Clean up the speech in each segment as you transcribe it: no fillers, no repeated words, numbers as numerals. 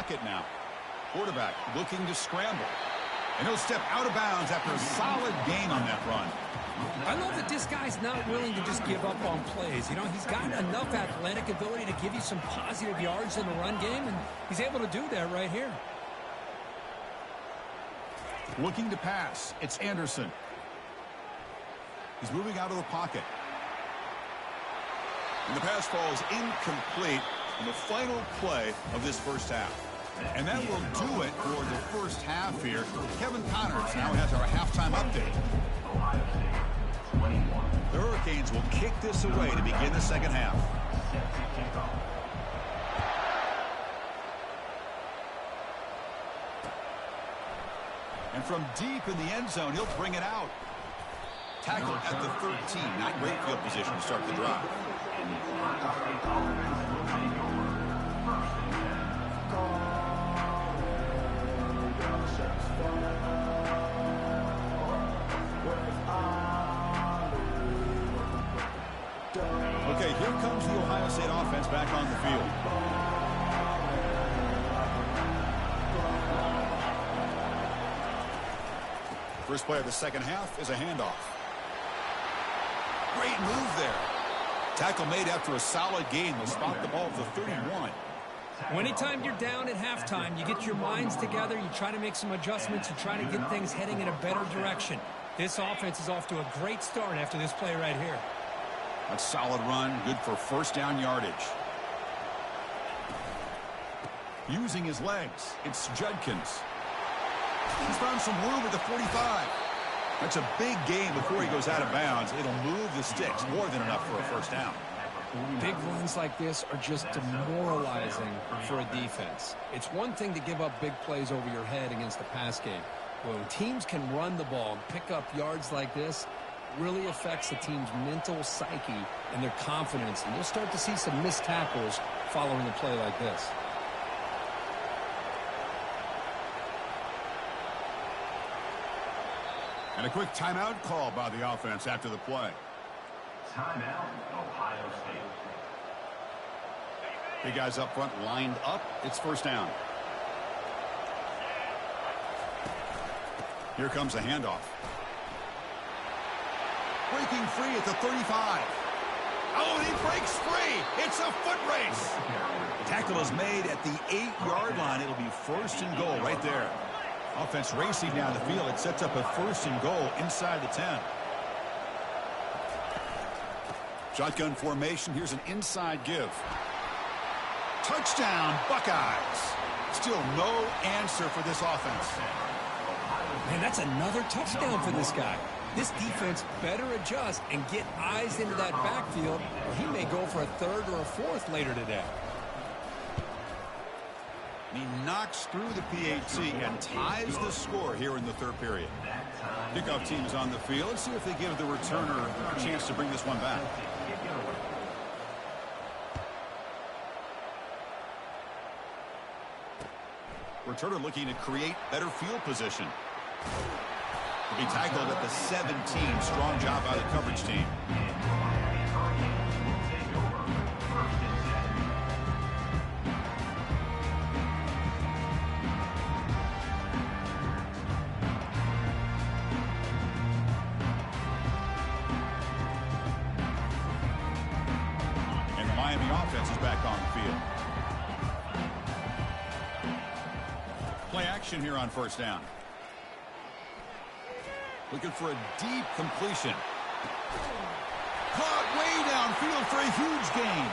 pocket now. Quarterback looking to scramble. And he'll step out of bounds after a solid gain on that run. I love that this guy's not willing to just give up on plays. You know, he's got enough athletic ability to give you some positive yards in the run game, and he's able to do that right here. Looking to pass. It's Anderson. He's moving out of the pocket. And the pass falls incomplete in the final play of this first half. And that will do it for the first half here. Kevin Connors now has our halftime update. The Hurricanes will kick this away to begin the second half. And from deep in the end zone, he'll bring it out. Tackle at the 13. Not great field position to start the drive. Okay, here comes the Ohio State offense back on the field. First play of the second half is a handoff. Great move there. Tackle made after a solid gain. Will spot the ball at the 31. Well, anytime you're down at halftime, you get your minds together, you try to make some adjustments, you try to get things heading in a better direction. This offense is off to a great start after this play right here. A solid run, good for first down yardage. Using his legs, it's Judkins. He's found some room at the 45. That's a big gain before he goes out of bounds. It'll move the sticks, more than enough for a first down. Big runs like this are just demoralizing for a defense. It's one thing to give up big plays over your head against the pass game. When teams can run the ball and pick up yards like this, it really affects the team's mental psyche and their confidence. And you'll start to see some missed tackles following a play like this. And a quick timeout call by the offense after the play. Timeout, Ohio State. Big guys up front lined up. It's first down. Here comes a handoff. Breaking free at the 35. Oh, and he breaks free. It's a foot race. Tackle is made at the 8-yard line. It'll be first and goal right there. Offense racing down the field. It sets up a first and goal inside the 10. Shotgun formation. Here's an inside give. Touchdown, Buckeyes. Still no answer for this offense. Man, that's another touchdown for this guy. This defense better adjust and get eyes into that backfield, or he may go for a third or a fourth later today. He knocks through the PAT and ties the score here in the third period. Kickoff team is on the field. Let's see if they give the returner a chance to bring this one back. Returner looking to create better field position. Will be tackled at the 17. Strong job by the coverage team. And the Miami offense is back on the field. Play action here on first down. Looking for a deep completion. Caught way downfield for a huge gain.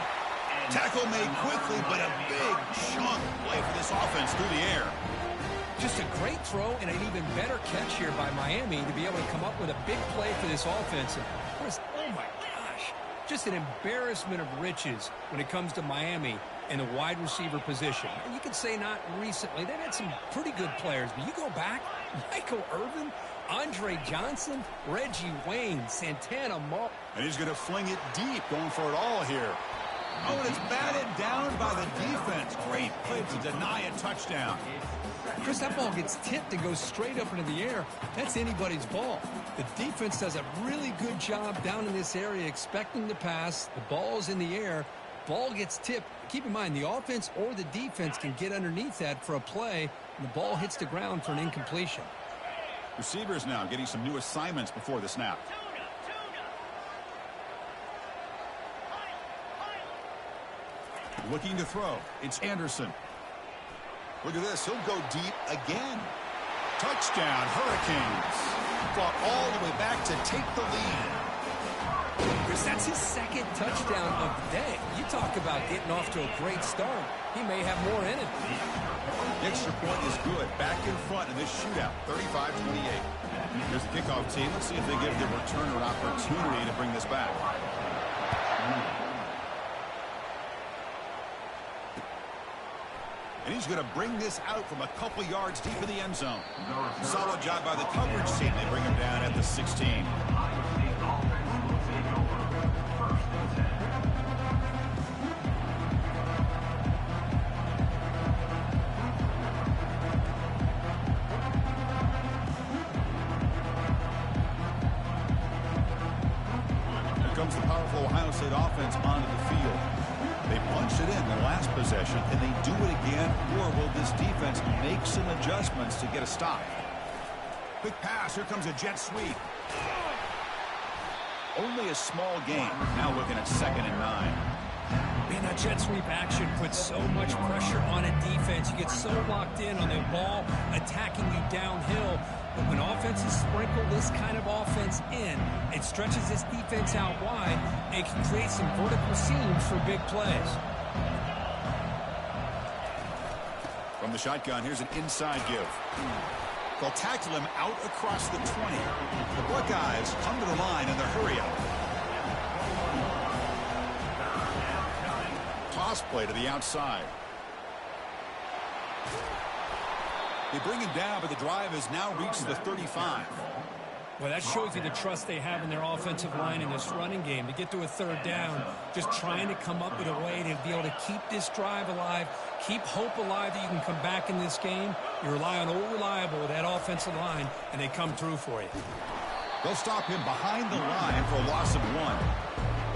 Tackle made quickly, but a big chunk play for this offense through the air. Just a great throw and an even better catch here by Miami to be able to come up with a big play for this offense. And of course, oh my gosh, just an embarrassment of riches when it comes to Miami and the wide receiver position. And you could say not recently. They've had some pretty good players, but you go back, Michael Irvin, Andre Johnson, Reggie Wayne, Santana Moore. And he's going to fling it deep, going for it all here. Oh, and it's batted down by the defense. Great play to deny a touchdown. Chris, that ball gets tipped and goes straight up into the air. That's anybody's ball. The defense does a really good job down in this area expecting the pass. The ball's in the air. Ball gets tipped. Keep in mind, the offense or the defense can get underneath that for a play, and the ball hits the ground for an incompletion. Receivers now getting some new assignments before the snap. Looking to throw. It's Anderson. Look at this. He'll go deep again. Touchdown, Hurricanes. Fought all the way back to take the lead. Chris, that's his second touchdown of the day. You talk about getting off to a great start. He may have more in it. The extra point is good. Back in front in this shootout, 35-28. Here's the kickoff team. Let's see if they give the returner an opportunity to bring this back. And he's going to bring this out from a couple yards deep in the end zone. Solid job by the coverage team. They bring him down at the 16. Here comes the powerful Ohio State offense onto the field. They punched it in the last possession. Can they do it again, or will this defense make some adjustments to get a stop? Quick pass. Here comes a jet sweep. Only a small gain. Now looking at 2nd and 9. Man, that jet sweep action puts so much pressure on a defense. You get so locked in on the ball attacking you downhill. But when offenses sprinkle this kind of offense in, it stretches this defense out wide and can create some vertical seams for big plays. From the shotgun, here's an inside give. They'll tackle him out across the 20. The Buckeyes come to the line in the hurry-up. Toss play to the outside. They bring him down, but the drive has now reached the 35. Well, that shows you the trust they have in their offensive line in this running game. To get to a 3rd down, just trying to come up with a way to be able to keep this drive alive, keep hope alive that you can come back in this game. You rely on Old Reliable with that offensive line, and they come through for you. They'll stop him behind the line for a loss of 1.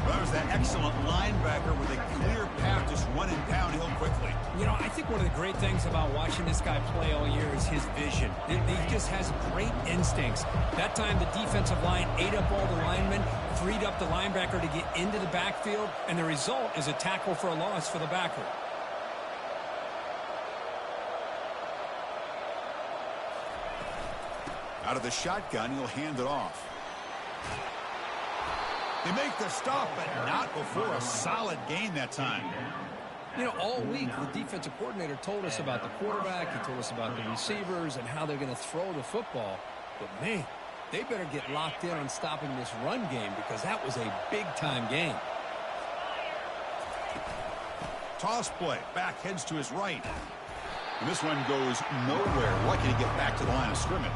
There's that excellent linebacker with a clear path just running downhill quickly. You know, I think one of the great things about watching this guy play all year is his vision. He just has great instincts. That time, the defensive line ate up all the linemen, freed up the linebacker to get into the backfield, and the result is a tackle for a loss for the backer. Out of the shotgun, he'll hand it off. They make the stop, but not before a solid gain that time. You know, all week, the defensive coordinator told us about the quarterback. He told us about the receivers and how they're going to throw the football. But, man, they better get locked in on stopping this run game because that was a big-time game. Toss play. Back heads to his right. And this one goes nowhere. Lucky to get back to the line of scrimmage.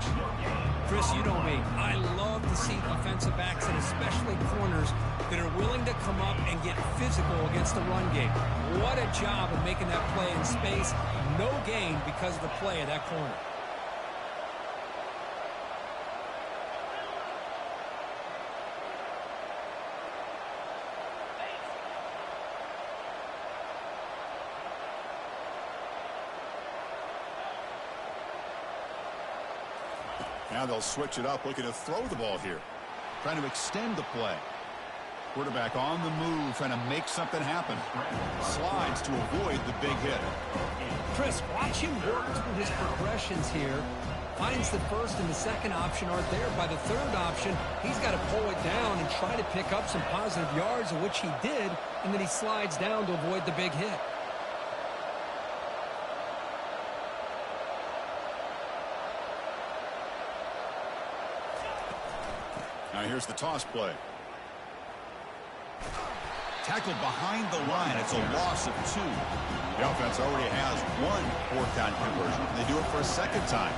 Chris, you know me. I love to see defensive backs and especially corners that are willing to come up and get physical against the run game. What a job of making that play in space. No gain because of the play of that corner. Now they'll switch it up, looking to throw the ball here. Trying to extend the play. Quarterback on the move, trying to make something happen. Slides to avoid the big hit. Chris, watch him work through his progressions here. Finds the first and the second option aren't there. By the third option, he's got to pull it down and try to pick up some positive yards, which he did, and then he slides down to avoid the big hit. Now here's the toss play. Tackled behind the line. It's a loss of 2. The offense already has 1 fourth down conversion, and they do it for a second time.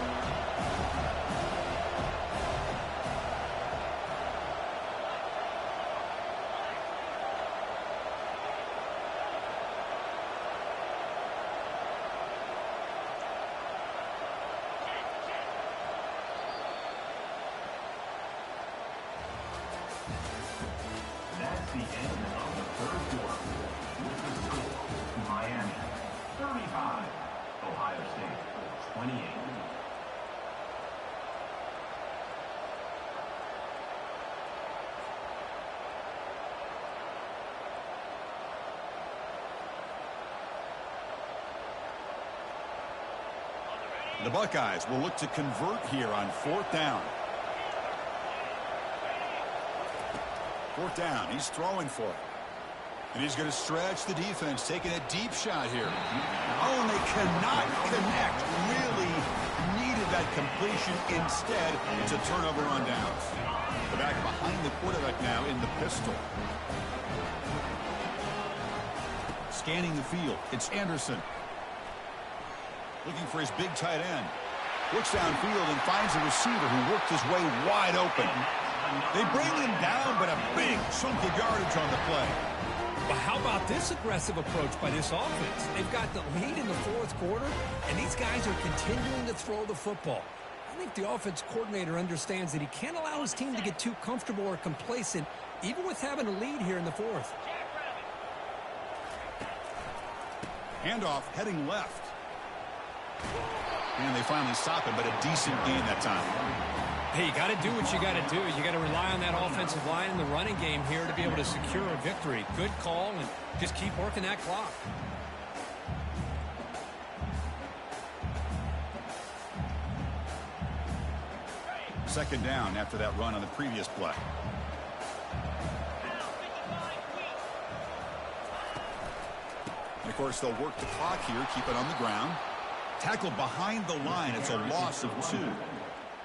That's the end of the third quarter. 28. The Buckeyes will look to convert here on 4th down. 4th down. He's throwing for it. And he's going to stretch the defense, taking a deep shot here. Oh, and they cannot connect. Really needed that completion. Instead, it's a turnover on downs. The back behind the quarterback now in the pistol. Scanning the field. It's Anderson. Looking for his big tight end. Looks downfield and finds a receiver who worked his way wide open. They bring him down, but a big chunk of yardage on the play. But how about this aggressive approach by this offense? They've got the lead in the 4th quarter, and these guys are continuing to throw the football. I think the offense coordinator understands that he can't allow his team to get too comfortable or complacent, even with having a lead here in the 4th. Handoff heading left. And they finally stop it, but a decent gain that time. Hey, you got to do what you got to do. You got to rely on that offensive line in the running game here to be able to secure a victory. Good call, and just keep working that clock. Second down after that run on the previous play. And of course, they'll work the clock here, keep it on the ground. Tackled behind the line. It's a loss of 2.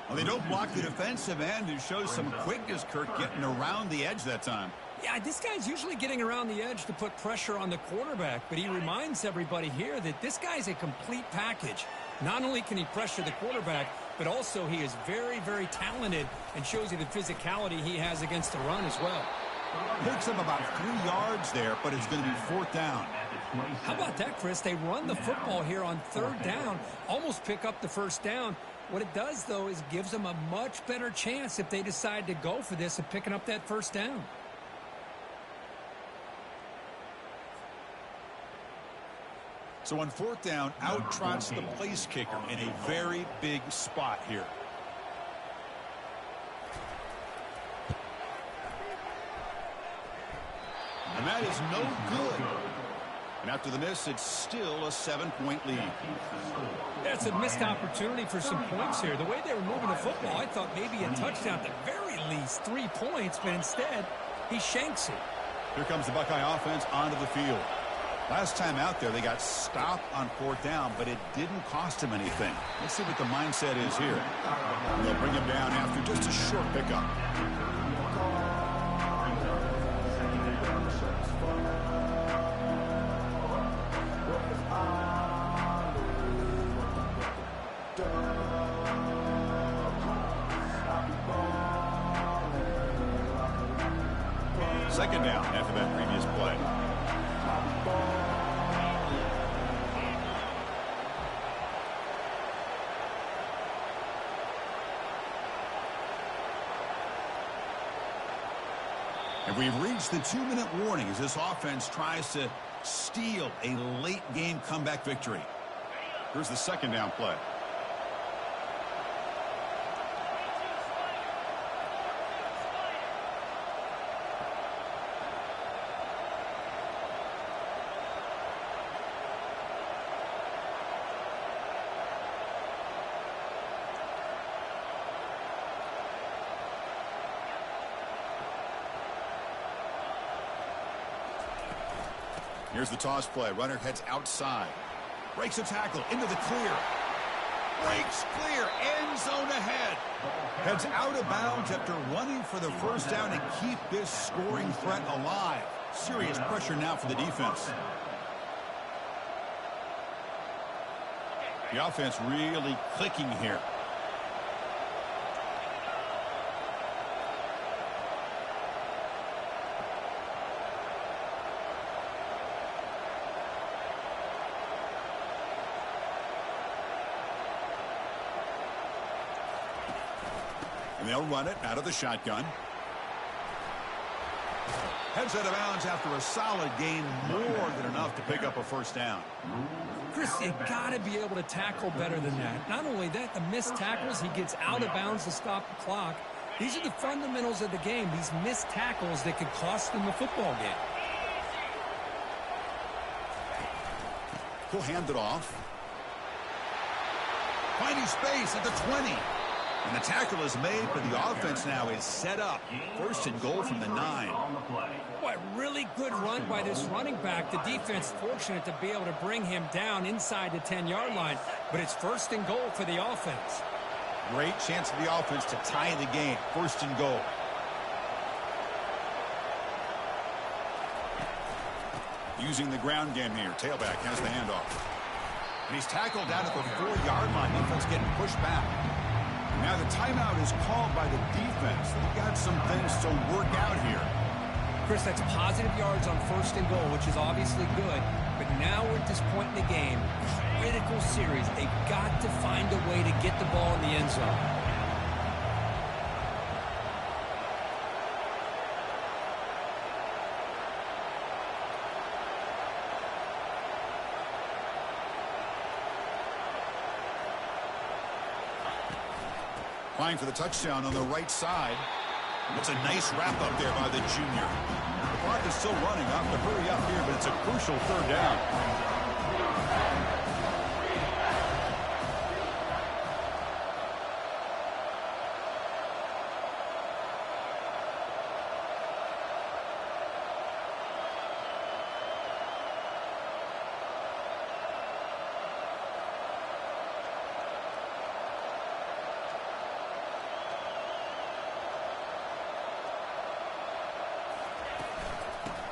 Well, they don't block the defensive end, who shows some quickness, Kirk, getting around the edge that time. Yeah, this guy's usually getting around the edge to put pressure on the quarterback, but he reminds everybody here that this guy's a complete package. Not only can he pressure the quarterback, but also he is very, very talented and shows you the physicality he has against the run as well. Picks up about 3 yards there, but it's going to be 4th down. How about that, Chris? They run the football here on 3rd down, almost pick up the 1st down. What it does, though, is gives them a much better chance if they decide to go for this of picking up that 1st down. So on 4th down, out trots the place kicker in a very big spot here. And that is no good. And after the miss, it's still a 7-point lead. That's a missed opportunity for some points here. The way they were moving the football, I thought maybe a touchdown, at the very least 3 points, but instead, he shanks it. Here comes the Buckeye offense onto the field. Last time out there, they got stopped on 4th down, but it didn't cost them anything. Let's see what the mindset is here. They'll bring him down after just a short pickup. Second down after that previous play. And we've reached the 2-minute warning as this offense tries to steal a late game comeback victory. Here's the second down play. Here's the toss play. Runner heads outside. Breaks a tackle into the clear. Breaks clear. End zone ahead. Heads out of bounds after running for the 1st down and keep this scoring threat alive. Serious pressure now for the defense. The offense really clicking here. And they'll run it out of the shotgun. Heads out of bounds after a solid gain, more than enough to pick up a 1st down. Chris, you got to be able to tackle better than that. Not only that, the missed tackles, he gets out of bounds to stop the clock. These are the fundamentals of the game, these missed tackles that could cost them the football game. He'll hand it off. Finding space at the 20. And the tackle is made, but the offense now is set up. First and goal from the 9. What really good run by this running back. The defense fortunate to be able to bring him down inside the 10-yard line. But it's first and goal for the offense. Great chance for the offense to tie the game. First and goal. Using the ground game here. Tailback has the handoff. And he's tackled down at the 4-yard line. Defense getting pushed back. Now the timeout is called by the defense. They've got some things to work out here. Chris, that's positive yards on first and goal, which is obviously good. But now we're at this point in the game. Critical series. They've got to find a way to get the ball in the end zone. Applying for the touchdown on the right side. It's a nice wrap up there by the junior. The clock is still running. I have to hurry up here, but it's a crucial third down.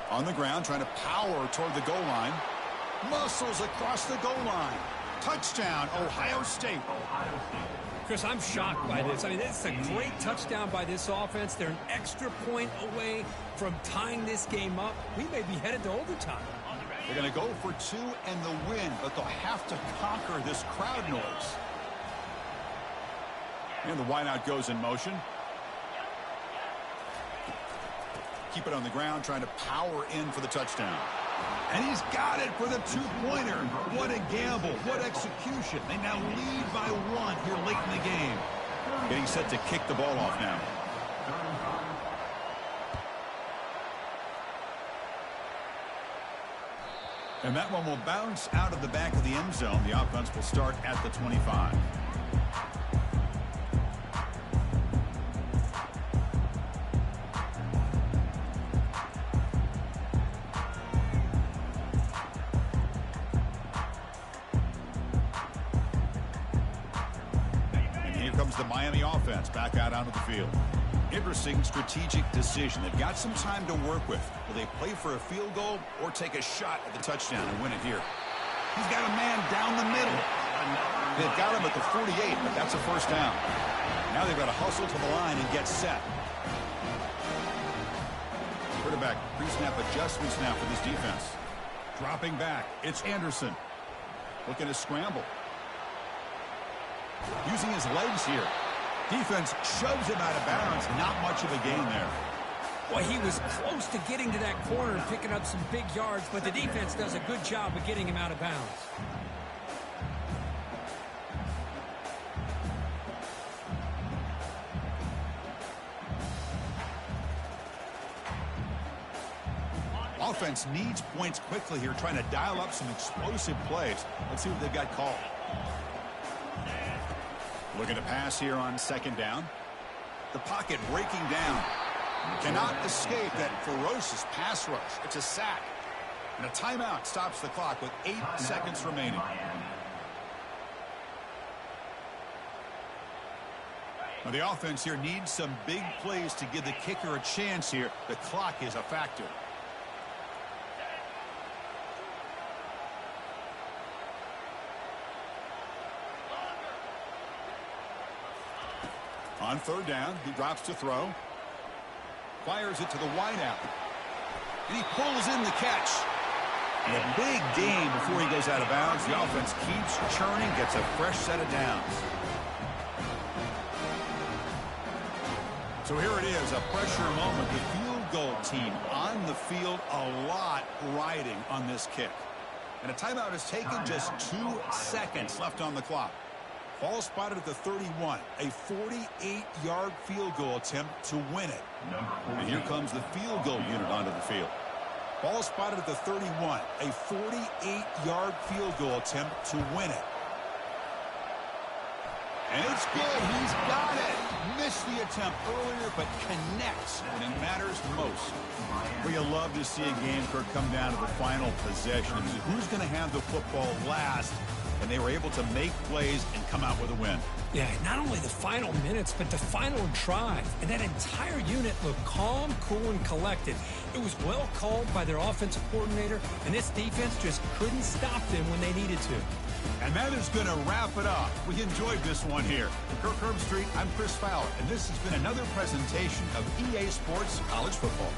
On the ground, trying to power toward the goal line. Muscles across the goal line. Touchdown, Ohio State. Chris, I'm shocked by this. I mean, it's a great touchdown by this offense. They're an extra point away from tying this game up. We may be headed to overtime. They're going to go for 2 and the win, but they'll have to conquer this crowd noise. And the wideout goes in motion. Keep it on the ground, trying to power in for the touchdown. And he's got it for the 2-pointer. What a gamble. What execution. They now lead by 1 here late in the game. Getting set to kick the ball off now. And that one will bounce out of the back of the end zone. The offense will start at the 25. The Miami offense back out onto the field. Interesting strategic decision. They've got some time to work with. Will they play for a field goal or take a shot at the touchdown and win it here? He's got a man down the middle. They've got him at the 48, but that's a first down. Now they've got to hustle to the line and get set. Quarterback pre-snap adjustments now for this defense. Dropping back. It's Anderson. Looking to scramble. Using his legs here. Defense shoves him out of bounds. Not much of a gain there. Well, he was close to getting to that corner and picking up some big yards, but the defense does a good job of getting him out of bounds. Offense needs points quickly here, trying to dial up some explosive plays. Let's see what they've got called. Looking to pass here on second down. The pocket breaking down. Cannot escape that ferocious pass rush. It's a sack. And a timeout stops the clock with 8 seconds remaining. Now the offense here needs some big plays to give the kicker a chance here. The clock is a factor. On third down, he drops to throw. Fires it to the wideout. And he pulls in the catch. And a big gain before he goes out of bounds. The offense keeps churning, gets a fresh set of downs. So here it is, a pressure moment. The field goal team on the field, a lot riding on this kick. And a timeout is taken, just 2 seconds left on the clock. Ball spotted at the 31, a 48-yard field goal attempt to win it. And here comes the field goal unit onto the field. Ball spotted at the 31, a 48-yard field goal attempt to win it. And it's good. He's got it. Missed the attempt earlier, but connects when it matters most. Well, you love to see a game, Kirk, come down to the final possession. I mean, who's going to have the football last? And they were able to make plays and come out with a win. Yeah, not only the final minutes, but the final drive. And that entire unit looked calm, cool, and collected. It was well called by their offensive coordinator, and this defense just couldn't stop them when they needed to. And that is going to wrap it up. We enjoyed this one here. For Kirk Herbstreit, I'm Chris Fowler, and this has been another presentation of EA Sports College Football.